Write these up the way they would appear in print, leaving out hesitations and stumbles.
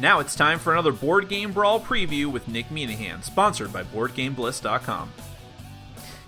Now it's time for another Board Game Brawl preview with Nick Meanahan, sponsored by BoardGameBliss.com.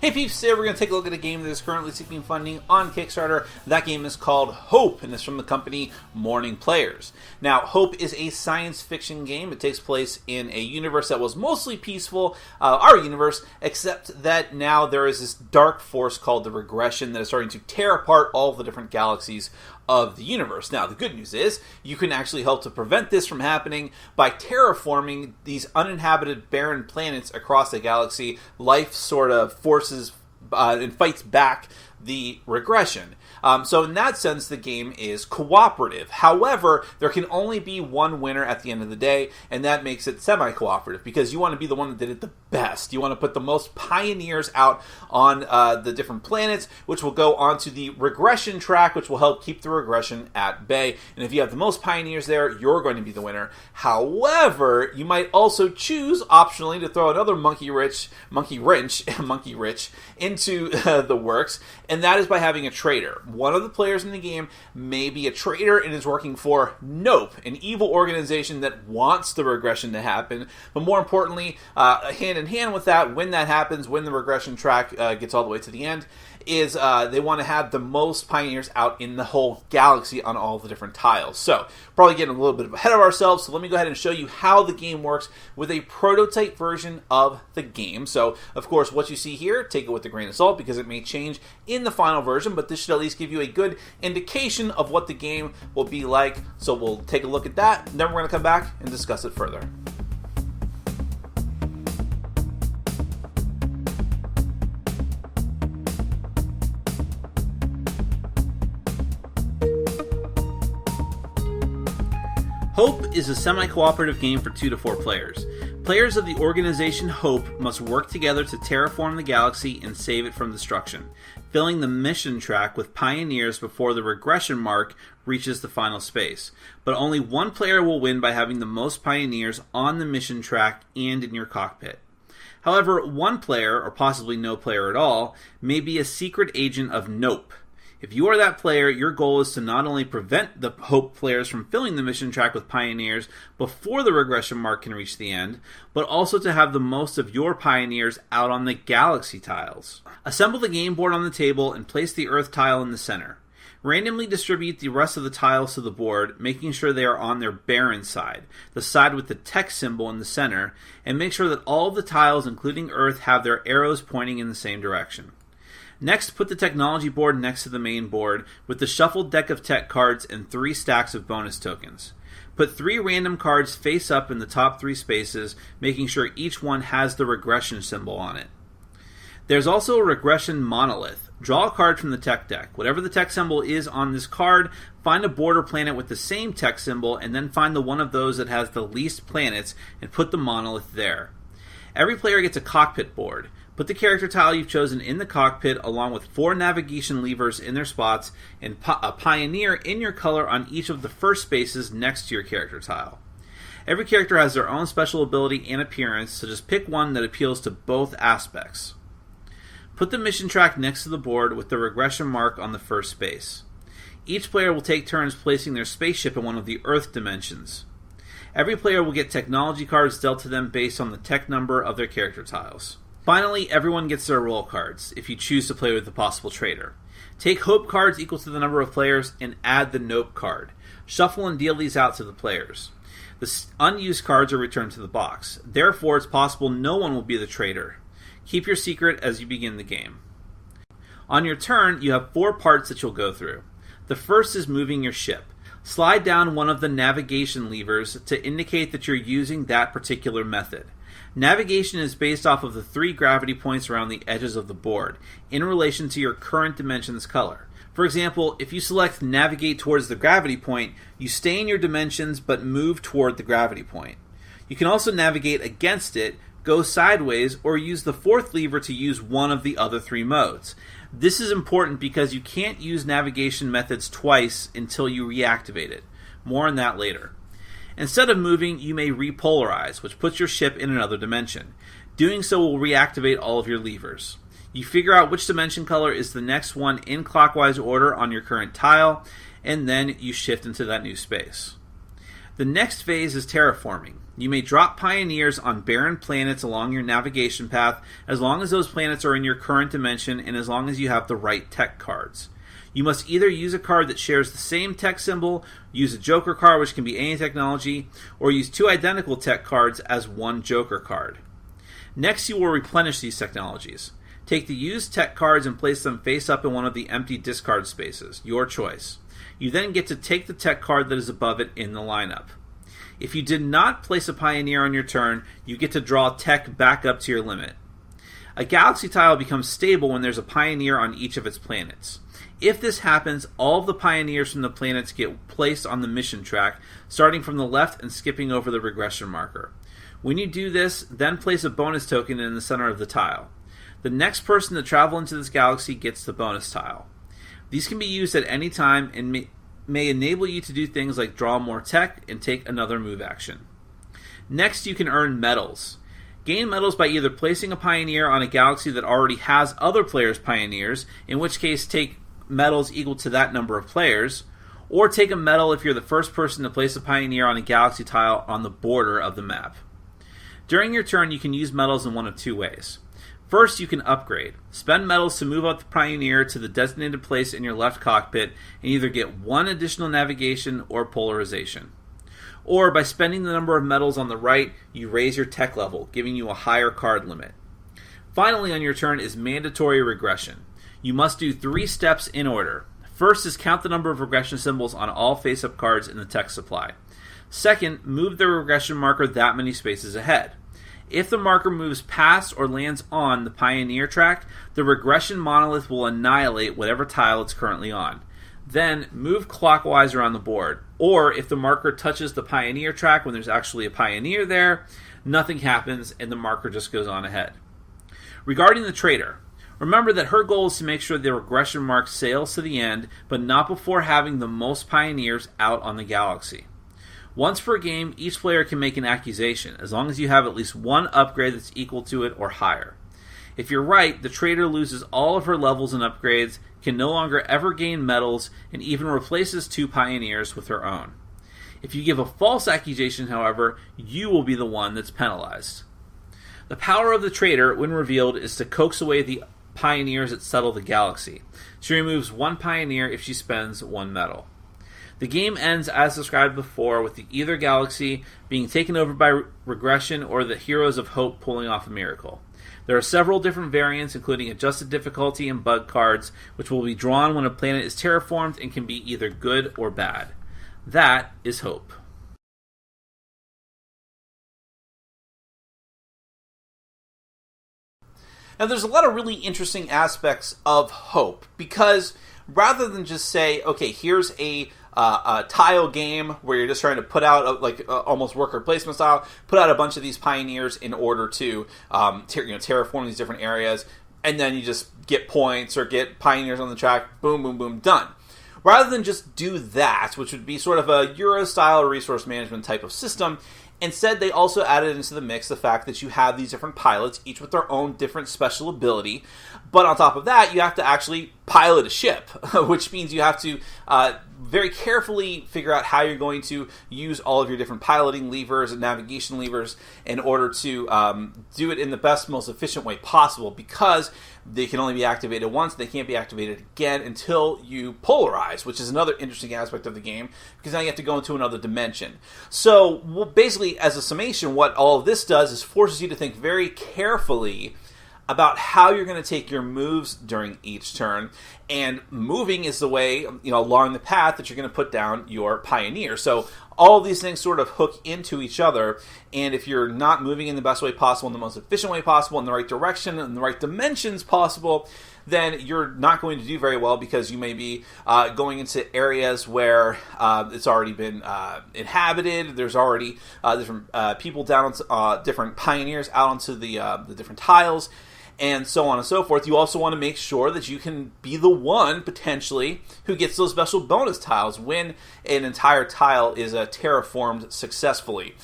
Hey peeps, today we're going to take a look at a game that is currently seeking funding on Kickstarter. That game is called Hope, and it's from the company Morning Players. Now, Hope is a science fiction game. It takes place in a universe that was mostly peaceful, our universe, except that now there is this dark force called the regression that is starting to tear apart all the different galaxies of the universe. Now, the good news is you can actually help to prevent this from happening by terraforming these uninhabited barren planets across the galaxy. Life sort of forces and fights back the regression. So in that sense, the game is cooperative. However, there can only be one winner at the end of the day, and that makes it semi-cooperative, because you want to be the one that did it the best. You want to put the most pioneers out on the different planets, which will go onto the regression track, which will help keep the regression at bay. And if you have the most pioneers there, you're going to be the winner. However, you might also choose, optionally, to throw another monkey wrench into the works, and that is by having a traitor. One of the players in the game may be a traitor and is working for Nope, an evil organization that wants the regression to happen. But more importantly, hand in hand with that, when that happens, when the regression track gets all the way to the end, is they want to have the most pioneers out in the whole galaxy on all the different tiles. So, probably getting a little bit ahead of ourselves, so let me go ahead and show you how the game works with a prototype version of the game. So, of course, what you see here, take it with a grain of salt, because it may change in the final version, but this should at least give you a good indication of what the game will be like. So we'll take a look at that, and then we're going to come back and discuss it further. Hope is a semi-cooperative game for 2 to 4 players. Players of the organization Hope must work together to terraform the galaxy and save it from destruction, filling the mission track with pioneers before the regression mark reaches the final space. But only one player will win by having the most pioneers on the mission track and in your cockpit. However, one player, or possibly no player at all, may be a secret agent of Nope. If you are that player, your goal is to not only prevent the Hope players from filling the mission track with pioneers before the regression mark can reach the end, but also to have the most of your pioneers out on the galaxy tiles. Assemble the game board on the table and place the Earth tile in the center. Randomly distribute the rest of the tiles to the board, making sure they are on their barren side, the side with the text symbol in the center, and make sure that all of the tiles, including Earth, have their arrows pointing in the same direction. Next, put the technology board next to the main board with the shuffled deck of tech cards and 3 stacks of bonus tokens. Put 3 random cards face up in the top 3 spaces, making sure each one has the regression symbol on it. There's also a regression monolith. Draw a card from the tech deck. Whatever the tech symbol is on this card, find a border planet with the same tech symbol, and then find the one of those that has the least planets and put the monolith there. Every player gets a cockpit board. Put the character tile you've chosen in the cockpit along with 4 navigation levers in their spots and a pioneer in your color on each of the first spaces next to your character tile. Every character has their own special ability and appearance, so just pick one that appeals to both aspects. Put the mission track next to the board with the regression mark on the first space. Each player will take turns placing their spaceship in one of the Earth dimensions. Every player will get technology cards dealt to them based on the tech number of their character tiles. Finally, everyone gets their role cards, if you choose to play with the possible traitor. Take Hope cards equal to the number of players and add the Nope card. Shuffle and deal these out to the players. The unused cards are returned to the box. Therefore, it's possible no one will be the traitor. Keep your secret as you begin the game. On your turn, you have 4 parts that you'll go through. The first is moving your ship. Slide down one of the navigation levers to indicate that you're using that particular method. Navigation is based off of the 3 gravity points around the edges of the board, in relation to your current dimension's color. For example, if you select Navigate towards the gravity point, you stay in your dimensions but move toward the gravity point. You can also navigate against it, go sideways, or use the 4th lever to use one of the other 3 modes. This is important because you can't use navigation methods twice until you reactivate it. More on that later. Instead of moving, you may repolarize, which puts your ship in another dimension. Doing so will reactivate all of your levers. You figure out which dimension color is the next one in clockwise order on your current tile, and then you shift into that new space. The next phase is terraforming. You may drop pioneers on barren planets along your navigation path as long as those planets are in your current dimension and as long as you have the right tech cards. You must either use a card that shares the same tech symbol, use a Joker card, which can be any technology, or use 2 identical tech cards as 1 Joker card. Next, you will replenish these technologies. Take the used tech cards and place them face up in one of the empty discard spaces, your choice. You then get to take the tech card that is above it in the lineup. If you did not place a Pioneer on your turn, you get to draw tech back up to your limit. A Galaxy tile becomes stable when there's a Pioneer on each of its planets. If this happens, all of the Pioneers from the planets get placed on the mission track, starting from the left and skipping over the regression marker. When you do this, then place a bonus token in the center of the tile. The next person to travel into this galaxy gets the bonus tile. These can be used at any time and may enable you to do things like draw more tech and take another move action. Next, you can earn medals. Gain medals by either placing a Pioneer on a galaxy that already has other players' Pioneers, in which case take medals equal to that number of players, or take a medal if you're the first person to place a Pioneer on a galaxy tile on the border of the map. During your turn, you can use medals in one of 2 ways. First, you can upgrade. Spend medals to move up the Pioneer to the designated place in your left cockpit and either get 1 additional navigation or polarization. Or by spending the number of medals on the right, you raise your tech level, giving you a higher card limit. Finally, on your turn is mandatory regression. You must do 3 steps in order. First is count the number of regression symbols on all face-up cards in the tech supply. Second, move the regression marker that many spaces ahead. If the marker moves past or lands on the Pioneer track, the regression monolith will annihilate whatever tile it's currently on. Then move clockwise around the board. Or if the marker touches the Pioneer track when there's actually a Pioneer there, nothing happens and the marker just goes on ahead. Regarding the traitor, remember that her goal is to make sure the regression mark sails to the end, but not before having the most Pioneers out on the galaxy. Once per game, each player can make an accusation, as long as you have at least 1 upgrade that's equal to it or higher. If you're right, the traitor loses all of her levels and upgrades, can no longer ever gain medals, and even replaces 2 Pioneers with her own. If you give a false accusation, however, you will be the one that's penalized. The power of the traitor, when revealed, is to coax away the Pioneers that settle the galaxy. She removes 1 Pioneer if she spends 1 medal. The game ends as described before, with either galaxy being taken over by regression or the Heroes of Hope pulling off a miracle. There are several different variants, including adjusted difficulty and bug cards, which will be drawn when a planet is terraformed and can be either good or bad. That is Hope. Now, there's a lot of really interesting aspects of Hope, because rather than just say, okay, here's a tile game where you're just trying to put out almost worker placement style, put out a bunch of these Pioneers in order to terraform these different areas, and then you just get points or get Pioneers on the track, boom, boom, boom, done. Rather than just do that, which would be sort of a Euro-style resource management type of system, instead they also added into the mix the fact that you have these different pilots, each with their own different special ability, but on top of that, you have to actually pilot a ship, which means you have to very carefully figure out how you're going to use all of your different piloting levers and navigation levers in order to do it in the best, most efficient way possible, because they can only be activated once. They can't be activated again until you polarize, which is another interesting aspect of the game, because now you have to go into another dimension. So basically, as a summation, what all of this does is forces you to think very carefully about how you're going to take your moves during each turn, and moving is the way, along the path that you're going to put down your Pioneer. So all of these things sort of hook into each other, and if you're not moving in the best way possible, in the most efficient way possible, in the right direction, in the right dimensions possible, then you're not going to do very well, because you may be going into areas where it's already been inhabited. There's already different people down on different Pioneers out onto the different tiles, and so on and so forth. You also want to make sure that you can be the one, potentially, who gets those special bonus tiles when an entire tile is terraformed successfully.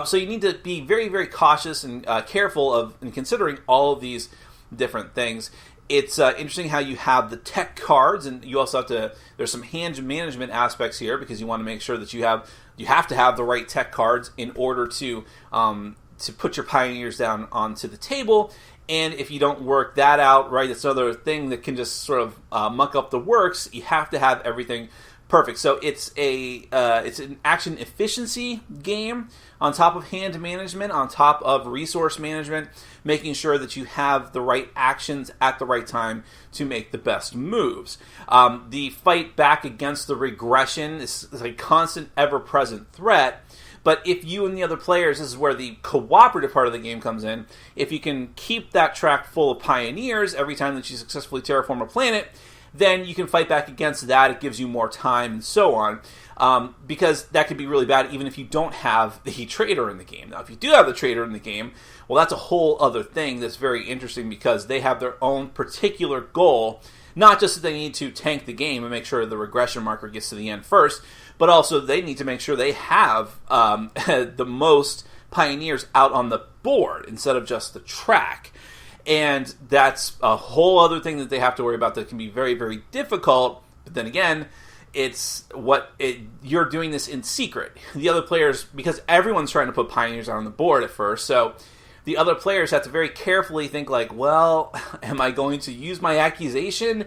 So you need to be very, very cautious and careful in considering all of these different things. It's interesting how you have the tech cards, and you also have to. There's some hand management aspects here because you want to make sure that you have to have the right tech cards in order to put your pioneers down onto the table. And if you don't work that out, right, that's another thing that can just sort of muck up the works. You have to have everything perfect. So it's an action efficiency game on top of hand management, on top of resource management, making sure that you have the right actions at the right time to make the best moves. The fight back against the regression is a constant, ever-present threat. But if you and the other players, this is where the cooperative part of the game comes in, if you can keep that track full of pioneers every time that you successfully terraform a planet, then you can fight back against that. It gives you more time and so on. Because that could be really bad even if you don't have the trader in the game. Now, if you do have the trader in the game, well, that's a whole other thing that's very interesting because they have their own particular goal. Not just that they need to tank the game and make sure the regression marker gets to the end first, but also they need to make sure they have the most pioneers out on the board instead of just the track. And that's a whole other thing that they have to worry about that can be very, very difficult. But then again, you're doing this in secret. The other players, because everyone's trying to put pioneers on the board at first, so the other players have to very carefully think like, well, am I going to use my accusation?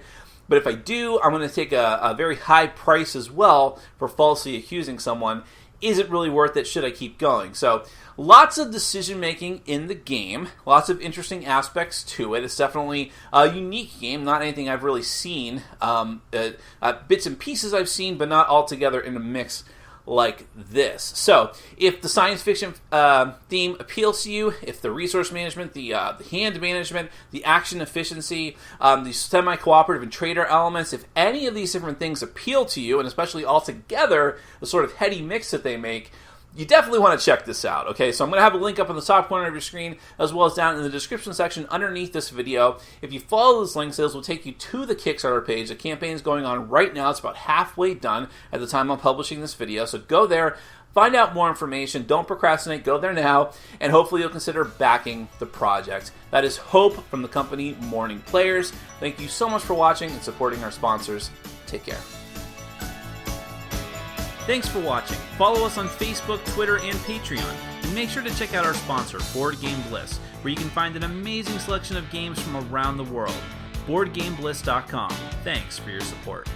But if I do, I'm going to take a very high price as well for falsely accusing someone. Is it really worth it? Should I keep going? So lots of decision making in the game, lots of interesting aspects to it. It's definitely a unique game, not anything I've really seen. Bits and pieces I've seen, but not all together in a mix like this. So if the science fiction theme appeals to you, if the resource management, the hand management, the action efficiency, the semi-cooperative and trader elements, if any of these different things appeal to you, and especially all together, the sort of heady mix that they make, you definitely want to check this out, okay? So I'm going to have a link up in the top corner of your screen, as well as down in the description section underneath this video. If you follow those links, those will take you to the Kickstarter page. The campaign is going on right now. It's about halfway done at the time I'm publishing this video. So go there, find out more information. Don't procrastinate. Go there now, and hopefully you'll consider backing the project. That is Hope from the company Morning Players. Thank you so much for watching and supporting our sponsors. Take care. Thanks for watching. Follow us on Facebook, Twitter, and Patreon. And make sure to check out our sponsor, Board Game Bliss, where you can find an amazing selection of games from around the world. BoardGameBliss.com. Thanks for your support.